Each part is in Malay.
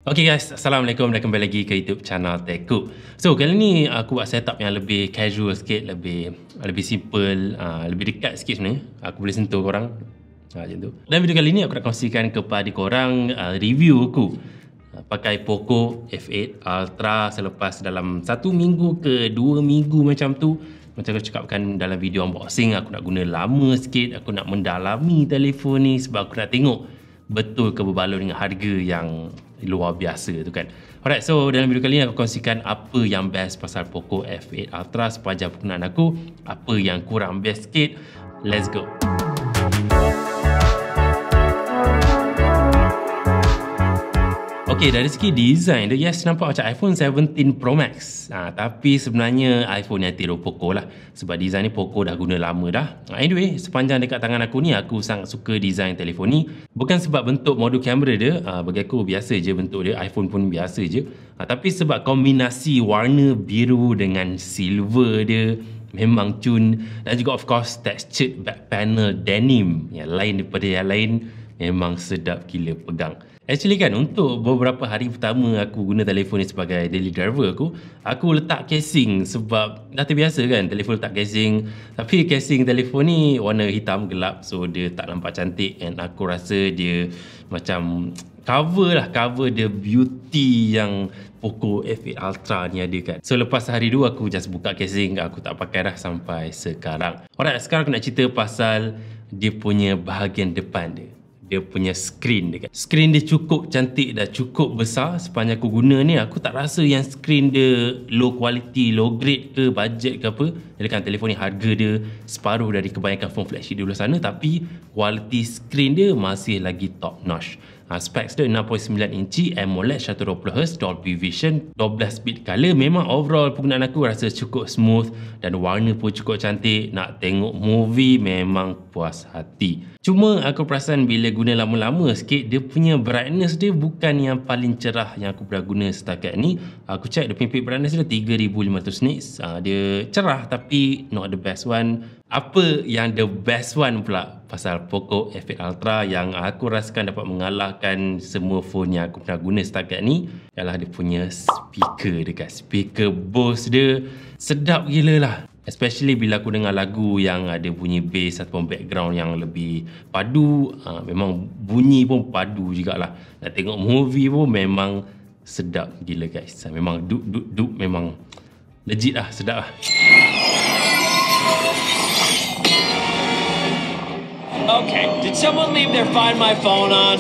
Okay guys, Assalamualaikum dan kembali lagi ke YouTube channel Tekuk. So kali ni aku buat setup yang lebih casual sikit, lebih simple, lebih dekat sikit sebenarnya. Aku boleh sentuh korang macam tu. Dan video kali ni aku nak kongsikan kepada korang review aku pakai Poco F8 Ultra selepas dalam 1 minggu ke 2 minggu macam tu. Macam aku cakapkan dalam video unboxing, aku nak guna lama sikit, aku nak mendalami telefon ni sebab aku nak tengok betul ke berbaloi dengan harga yang luar biasa tu kan. Alright, so dalam video kali ni aku kongsikan apa yang best pasal Poco F8 Ultra sepanjang penggunaan aku, apa yang kurang best sikit. Let's go. Okay, dari segi design dia, yes, nampak macam iPhone 17 Pro Max. Tapi sebenarnya iPhone yang tiru Poco lah. Sebab design ni Poco dah guna lama dah. Anyway, sepanjang dekat tangan aku ni, aku sangat suka design telefon ni. Bukan sebab bentuk modul kamera dia, bagi aku biasa je bentuk dia. iPhone pun biasa je. Tapi sebab kombinasi warna biru dengan silver dia, memang cun. Dan juga of course textured back panel denim yang lain daripada yang lain, memang sedap gila pegang. Actually kan, untuk beberapa hari pertama aku guna telefon ni sebagai daily driver aku letak casing sebab dah terbiasa kan telefon letak casing. Tapi casing telefon ni warna hitam gelap, so dia tak nampak cantik, and aku rasa dia macam cover the beauty yang Poco F8 Ultra ni ada kan. So lepas hari 2 aku just buka casing, aku tak pakai dah sampai sekarang. Alright, sekarang aku nak cerita pasal dia punya bahagian depan dia. Dia punya screen dia kan. Screen dia cukup cantik dah, cukup besar. Sepanjang aku guna ni, aku tak rasa yang screen dia low quality, low grade ke, budget ke apa. Jadi kan telefon ni harga dia separuh dari kebanyakan phone flagship di luar sana, tapi quality screen dia masih lagi top notch. Specs dia 6.9 inci AMOLED 120Hz Dolby Vision 12 bit color. Memang overall penggunaan aku rasa cukup smooth dan warna pun cukup cantik. Nak tengok movie memang puas hati. Cuma aku perasan bila guna lama-lama sikit, dia punya brightness dia bukan yang paling cerah yang aku pernah guna setakat ni. Aku check dia punya peak brightness dia 3500 nits. Dia cerah tapi not the best one. Apa yang the best one pula pasal Poco F8 Ultra yang aku rasakan dapat mengalahkan semua phone yang aku pernah guna setakat ni ialah dia punya speaker dekat. Speaker Bose dia sedap gila lah. Especially bila aku dengar lagu yang ada bunyi bass ataupun background yang lebih padu. Memang bunyi pun padu jugalah. Nak tengok movie pun memang sedap gila guys. Memang duk memang legit lah, sedap lah. Okay, did someone leave their Find My Phone on?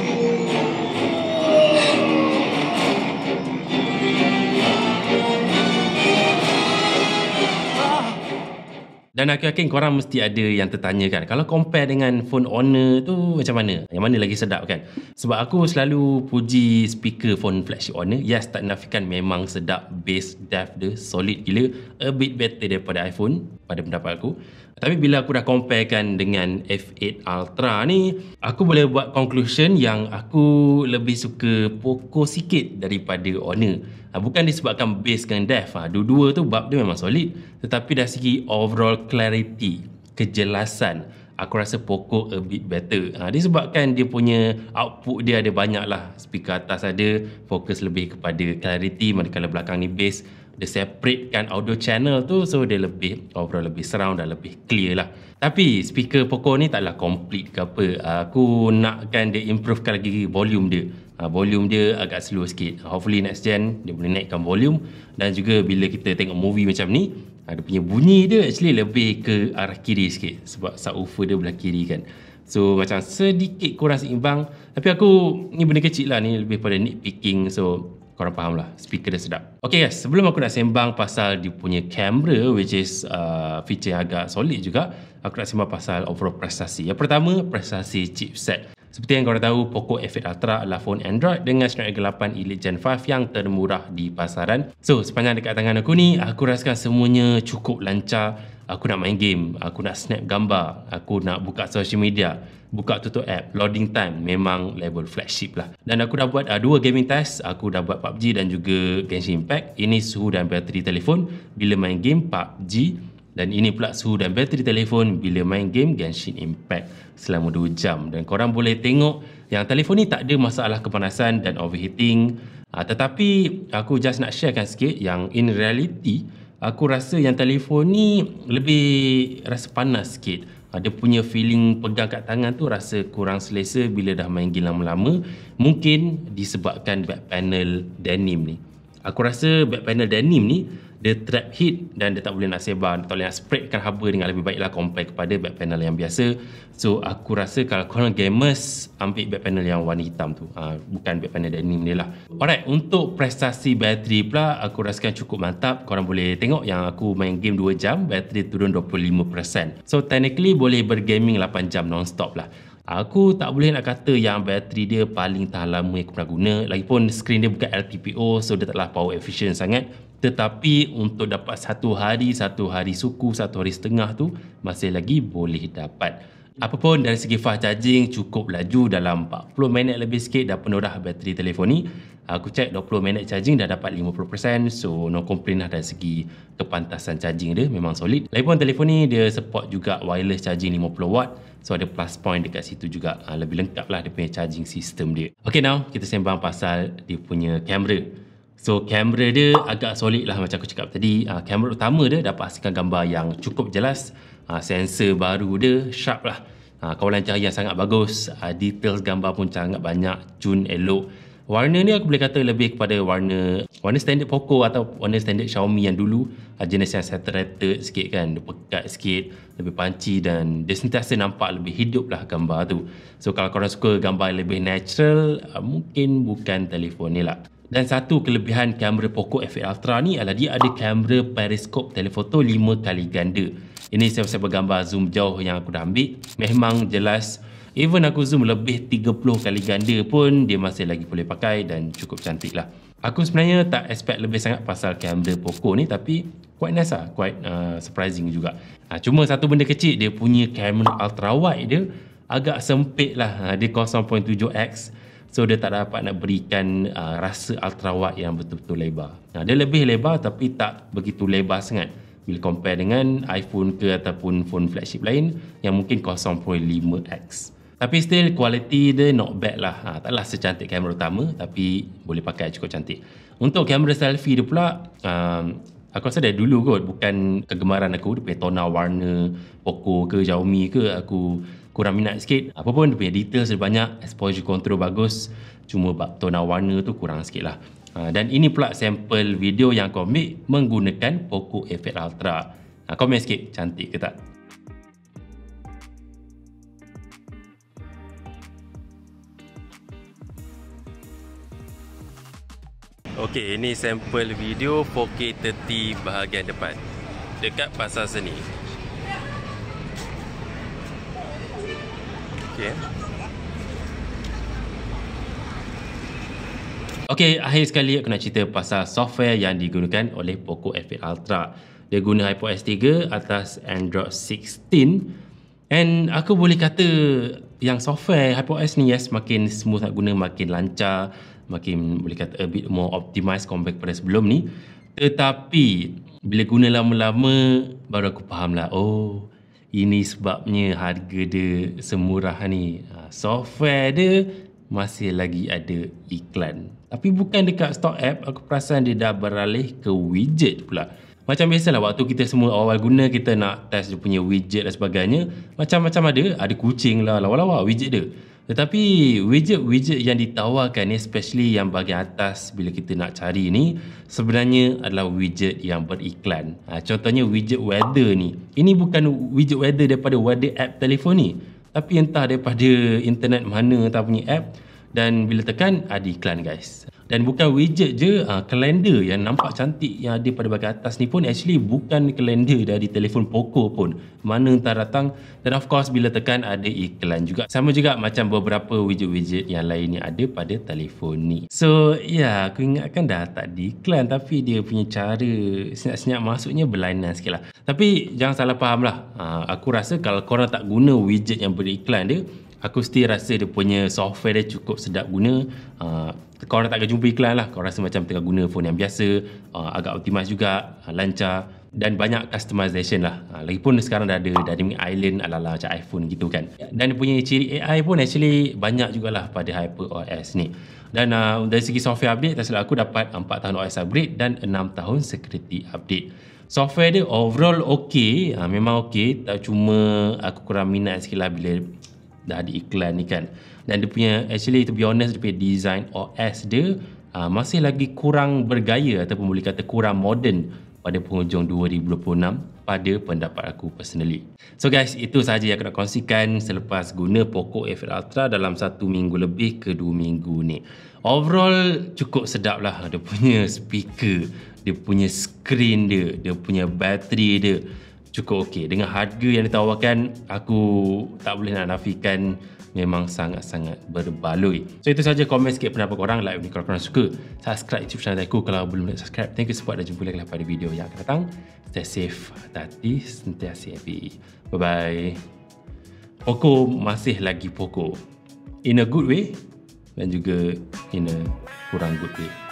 Dan aku yakin korang mesti ada yang tertanya kan, kalau compare dengan phone Honor tu macam mana? Yang mana lagi sedap kan? Sebab aku selalu puji speaker phone flagship Honor. Yes, tak nafikan memang sedap, bass depth dia solid gila, a bit better daripada iPhone pada pendapat aku. Tapi bila aku dah comparekan dengan F8 Ultra ni, aku boleh buat conclusion yang aku lebih suka Poco sikit daripada Honor. Bukan disebabkan bass dengan depth, dua-dua tu bab dia memang solid, tetapi dari segi overall clarity, kejelasan, aku rasa Poco a bit better. Disebabkan dia punya output dia ada banyak lah. Speaker atas ada, fokus lebih kepada clarity, manakala belakang ni bass. Dia separatekan audio channel tu, so dia lebih overall lebih surround dan lebih clear lah. Tapi speaker Poco ni taklah complete ke apa. Aku nakkan dia improvekan lagi volume dia. Volume dia agak slow sikit. Hopefully next gen dia boleh naikkan volume. Dan juga bila kita tengok movie macam ni, dia punya bunyi dia actually lebih ke arah kiri sikit, sebab subwoofer dia belah kiri kan. So macam sedikit kurang seimbang. Tapi aku, ni benda kecil lah, ni lebih pada nitpicking. So korang faham lah, speaker dia sedap. Okay guys, sebelum aku nak sembang pasal dia punya kamera, which is feature yang agak solid juga, aku nak sembang pasal overall prestasi. Yang pertama, prestasi chipset. Seperti yang korang tahu, Poco F8 Ultra adalah phone Android dengan Snapdragon 8 Elite Gen 5 yang termurah di pasaran. So sepanjang dekat tangan aku ni, aku rasakan semuanya cukup lancar. Aku nak main game, aku nak snap gambar, aku nak buka social media, buka tutup app, loading time, memang level flagship lah. Dan aku dah buat 2 gaming test. Aku dah buat PUBG dan juga Genshin Impact. Ini suhu dan bateri telefon bila main game PUBG. Dan ini pula suhu dan bateri telefon bila main game Genshin Impact selama 2 jam. Dan korang boleh tengok yang telefon ni tak ada masalah kepanasan dan overheating. Tetapi aku just nak sharekan sikit yang in reality aku rasa yang telefon ni lebih rasa panas sikit. Dia punya feeling pegang kat tangan tu rasa kurang selesa bila dah main game lama-lama. Mungkin disebabkan back panel denim ni. Aku rasa back panel denim ni dia trap heat dan dia tak boleh nak sebar, tak boleh nak spreadkan haba dengan lebih baik lah compare kepada back panel yang biasa. So aku rasa kalau korang gamers, ambil back panel yang warna hitam tu, bukan back panel denim ni lah. Alright, untuk prestasi bateri pula aku rasakan cukup mantap. Korang boleh tengok yang aku main game 2 jam, bateri turun 25%. So technically boleh bergaming 8 jam non-stop lah. Aku tak boleh nak kata yang bateri dia paling tahan lama yang aku pernah guna. Lagipun skrin dia bukan LTPO, so dia taklah power efficient sangat. Tetapi untuk dapat satu hari suku, 1 hari setengah tu masih lagi boleh dapat. Apapun dari segi fast charging cukup laju, dalam 40 minit lebih sikit dah penuh dah bateri telefon ni. Aku cek 20 minit charging dah dapat 50%, so no complain lah dari segi kepantasan charging dia, memang solid. Lagipun telefon ni dia support juga wireless charging 50W, so ada plus point dekat situ juga. Lebih lengkap lah dia punya charging system dia. Okay, now kita sembang pasal dia punya kamera. So kamera dia agak solid lah macam aku cakap tadi. Kamera utama dia dapat hasilkan gambar yang cukup jelas. Sensor baru dia sharp lah. Kawalan cahaya yang sangat bagus. Details gambar pun sangat banyak, cun elok. Warna ni aku boleh kata lebih kepada warna standard Poco atau warna standard Xiaomi yang dulu. Jenis yang saturated sikit kan, dia pekat sikit, lebih punchy dan dia sentiasa nampak lebih hidup lah gambar tu. So kalau korang suka gambar lebih natural, mungkin bukan telefon ni lah. Dan satu kelebihan kamera Poco F8 Ultra ni adalah dia ada kamera periscope telefoto 5 kali ganda. Ini saya bergambar zoom jauh yang aku dah ambil, memang jelas. Even aku zoom lebih 30 kali ganda pun dia masih lagi boleh pakai dan cukup cantik lah. Aku sebenarnya tak expect lebih sangat pasal kamera Poco ni, tapi quite nice lah, quite surprising juga. Cuma satu benda kecil, dia punya kamera ultra wide dia agak sempit lah, dia 0.7x. So dia tak dapat nak berikan rasa ultra wide yang betul-betul lebar. Dia lebih lebar tapi tak begitu lebar sangat bila compare dengan iPhone ke ataupun phone flagship lain yang mungkin 0.5x. Tapi still quality dia not bad lah. Taklah secantik kamera utama tapi boleh pakai cukup cantik. Untuk kamera selfie dia pula, aku rasa dari dulu kot, bukan kegemaran aku. Dia punya tona warna Poco ke Xiaomi ke aku kurang minat sikit. Apa pun dia punya details dia banyak, exposure control bagus, cuma bab tona warna tu kurang sikit lah. Dan ini pula sampel video yang aku ambil menggunakan Poco F8 Ultra. Komen sikit, cantik ke tak? Okey, ini sampel video 4K 30 bahagian depan dekat Pasar Seni. Okey. Okey, akhir sekali aku nak cerita pasal software yang digunakan oleh Poco F8 Ultra. Dia guna HyperOS 3 atas Android 16. And aku boleh kata yang software HyperOS ni makin smooth nak guna, makin lancar, makin boleh kata a bit more optimized compare kepada sebelum ni. Tetapi bila guna lama-lama baru aku faham lah, oh ini sebabnya harga dia semurah ni. Software dia masih lagi ada iklan. Tapi bukan dekat stock app, aku perasan dia dah beralih ke widget pula. Macam biasalah waktu kita semua awal guna, kita nak test dia punya widget dan sebagainya, macam-macam ada kucing lah, lawa-lawa widget dia. Tetapi widget-widget yang ditawarkan ni, especially yang bahagian atas bila kita nak cari ni, sebenarnya adalah widget yang beriklan. Contohnya widget weather ni. Ini bukan widget weather daripada weather app telefon ni, tapi entah daripada internet mana entah punya app, dan bila tekan ada iklan guys. Dan bukan widget je, kalender yang nampak cantik yang ada pada bahagian atas ni pun actually bukan kalender dari telefon Poco pun. Mana entah datang. Dan of course bila tekan ada iklan juga. Sama juga macam beberapa widget-widget yang lain yang ada pada telefon ni. So ya, aku ingatkan dah tak ada iklan, tapi dia punya cara senyap-senyap masuknya berlainan sikit lah. Tapi jangan salah faham lah. Aku rasa kalau korang tak guna widget yang beriklan dia, aku still rasa dia punya software dia cukup sedap guna. Korang tak akan jumpa iklan lah. Korang rasa macam tengah guna phone yang biasa, agak optimize juga, lancar dan banyak customization lah. Lagipun sekarang dah ada Dynamic Island ala-ala macam iPhone gitu kan. Dan dia punya ciri AI pun actually banyak jugalah pada HyperOS ni. Dan dari segi software update, tak silap aku dapat 4 tahun OS upgrade dan 6 tahun security update. Software dia overall okey, memang okey, tak cuma aku kurang minat sikit lah bila dah ada iklan ni kan. Dan dia punya, actually to be honest, dia punya design OS dia masih lagi kurang bergaya ataupun boleh kata kurang modern pada penghujung 2026 pada pendapat aku personally. So guys, itu sahaja yang aku nak kongsikan selepas guna Poco F8 Ultra dalam 1 minggu lebih ke 2 minggu ni. Overall cukup sedap lah, dia punya speaker, dia punya screen dia, dia punya bateri dia cukup okey. Dengan harga yang ditawarkan, aku tak boleh nak nafikan memang sangat-sangat berbaloi. So itu saja, komen sikit pendapat korang, like ni kalau korang suka, subscribe YouTube channel aku kalau belum subscribe. Thank you support dan jumpa lagi pada video yang akan datang. Stay safe, hati-hati, sentiasa happy. Bye bye. Poco masih lagi Poco, in a good way dan juga in a kurang good way.